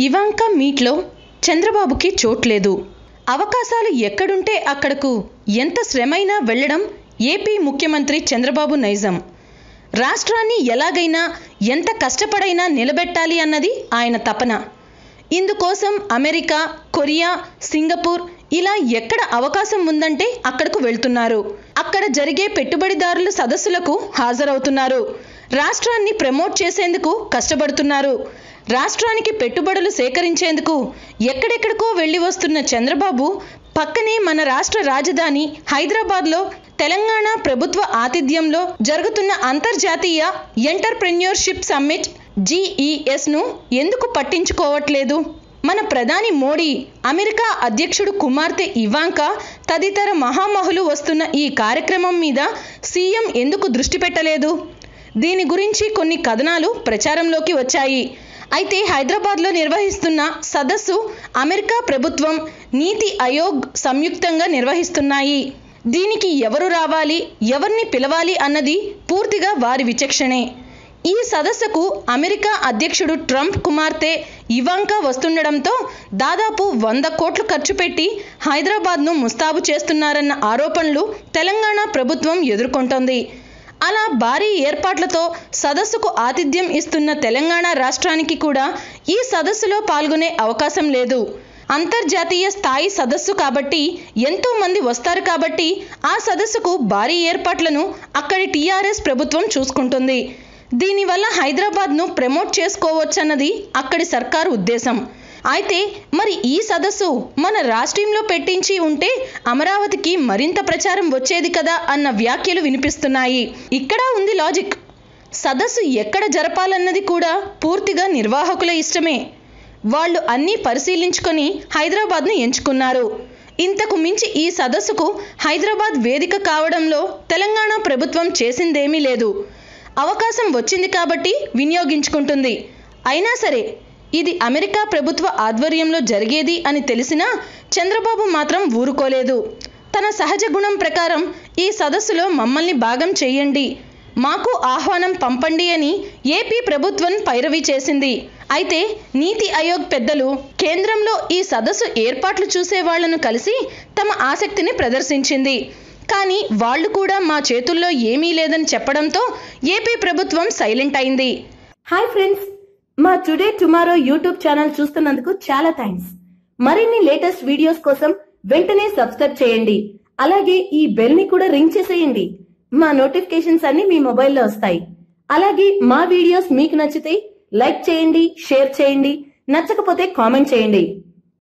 Ivanka మీట్లో చంద్రబాబుకి చోట్లేదు. అవకాశాలు ఎక్కడుంటే అక్కడకు ఎంత శ్రమైనా వెళ్లడం ఏపీ ముఖ్యమంత్రి చంద్రబాబు నైజం. రాష్ట్రాన్ని ఎలాగైనా ఎంత కష్టపడైనా నిలబెట్టాలి అన్నది ఆయన తపన. ఇందుకోసం అమెరికా, కొరియా, సింగపూర్ ఇలా ఎక్కడ అవకాశం ఉందంటే అక్కడకు వెళ్తున్నారు. అక్కడ జరిగే పెట్టుబడిదారుల సదస్సులకు హాజరవుతున్నారు. రాష్ట్రాన్ని ప్రమోట్ చేసేందుకు కష్టపడుతున్నారు. రాష్ట్రానికి పెట్టుబడులు సేకరించేందుకు ఎక్కడెక్కడికో వెళ్లి వస్తున్న చంద్రబాబు పక్కనే మన రాష్ట్ర రాజధాని హైదరాబాద్లో తెలంగాణ ప్రభుత్వ ఆతిథ్యంలో జరుగుతున్న అంతర్జాతీయ ఎంటర్‌ప్రెన్యూర్‌షిప్ సమ్మిట్ GESను ఎందుకు పట్టించుకోవట్లేదు? మన ప్రధాని మోడీ, అమెరికా అధ్యక్షుడు కుమార్తె ఇవాంకా తదితర మహామహులు వస్తున్న ఈ కార్యక్రమం మీద సీఎం ఎందుకు దృష్టి పెట్టలేదు? దీని గురించి కొన్ని కథనాలు ప్రచారంలోకి వచ్చాయి. అయితే హైదరాబాద్లో నిర్వహిస్తున్న సదస్సు అమెరికా ప్రభుత్వం, నీతి ఆయోగ్ సంయుక్తంగా నిర్వహిస్తున్నాయి. దీనికి ఎవరు రావాలి, ఎవరిని పిలవాలి అన్నది పూర్తిగా వారి విచక్షణే. ఈ సదస్సుకు అమెరికా అధ్యక్షుడు ట్రంప్ కుమార్తె ఇవాంకా వస్తుండడంతో దాదాపు 100 కోట్లు ఖర్చు పెట్టి హైదరాబాద్ను ముస్తాబు చేస్తున్నారన్న ఆరోపణలు తెలంగాణ ప్రభుత్వం ఎదుర్కొంటోంది. అలా భారీ ఏర్పాట్లతో సదస్సుకు ఆతిథ్యం ఇస్తున్న తెలంగాణ రాష్ట్రానికి కూడా ఈ సదస్సులో పాల్గొనే అవకాశం లేదు. అంతర్జాతీయ స్థాయి సదస్సు కాబట్టి ఎంతో మంది వస్తారు కాబట్టి ఆ సదస్సుకు భారీ ఏర్పాట్లను అక్కడి టీఆర్ఎస్ ప్రభుత్వం చూసుకుంటుంది. దీనివల్ల హైదరాబాద్ను ప్రమోట్ చేసుకోవచ్చన్నది అక్కడి సర్కారు ఉద్దేశం. అయితే మరి ఈ సదస్సు మన రాష్ట్రంలో పెట్టించి ఉంటే అమరావతికి మరింత ప్రచారం వచ్చేది కదా అన్న వ్యాఖ్యలు వినిపిస్తున్నాయి. ఇక్కడ ఉంది లాజిక్. సదస్సు ఎక్కడ జరపాలన్నది కూడా పూర్తిగా నిర్వాహకుల ఇష్టమే. వాళ్ళు అన్నీ పరిశీలించుకొని హైదరాబాద్ను ఎంచుకున్నారు. ఇంతకు మించి ఈ సదస్సుకు హైదరాబాద్ వేదిక కావడంలో తెలంగాణ ప్రభుత్వం చేసిందేమీ లేదు. అవకాశం వచ్చింది కాబట్టి వినియోగించుకుంటుంది. అయినా సరే ఇది అమెరికా ప్రభుత్వ ఆధ్వర్యంలో జరిగేది అని తెలిసినా చంద్రబాబు మాత్రం ఊరుకోలేదు. తన సహజ గుణం ప్రకారం ఈ సదస్సులో మమ్మల్ని భాగం చేయండి, మాకు ఆహ్వానం పంపండి అని ఏపీ ప్రభుత్వం పైరవీ చేసింది. అయితే నీతి ఆయోగ్ పెద్దలు కేంద్రంలో ఈ సదస్సు ఏర్పాట్లు చూసే వాళ్లను కలిసి తమ ఆసక్తిని ప్రదర్శించింది. కానీ వాళ్ళు కూడా మా చేతుల్లో ఏమీ లేదని చెప్పడంతో ఏపీ ప్రభుత్వం సైలెంట్ అయింది. హాయ్ ఫ్రెండ్స్, మా టుడే టుమారో యూట్యూబ్ ఛానల్ చూస్తున్నందుకు చాలా థ్యాంక్స్. మరిన్ని లేటెస్ట్ వీడియోస్ కోసం వెంటనే సబ్స్క్రైబ్ చేయండి. అలాగే ఈ బెల్ ని కూడా రింగ్ చేసేయండి. మా నోటిఫికేషన్స్ అన్ని మీ మొబైల్లో వస్తాయి. అలాగే మా వీడియోస్ మీకు నచ్చితే లైక్ చేయండి, షేర్ చేయండి, నచ్చకపోతే కామెంట్ చేయండి.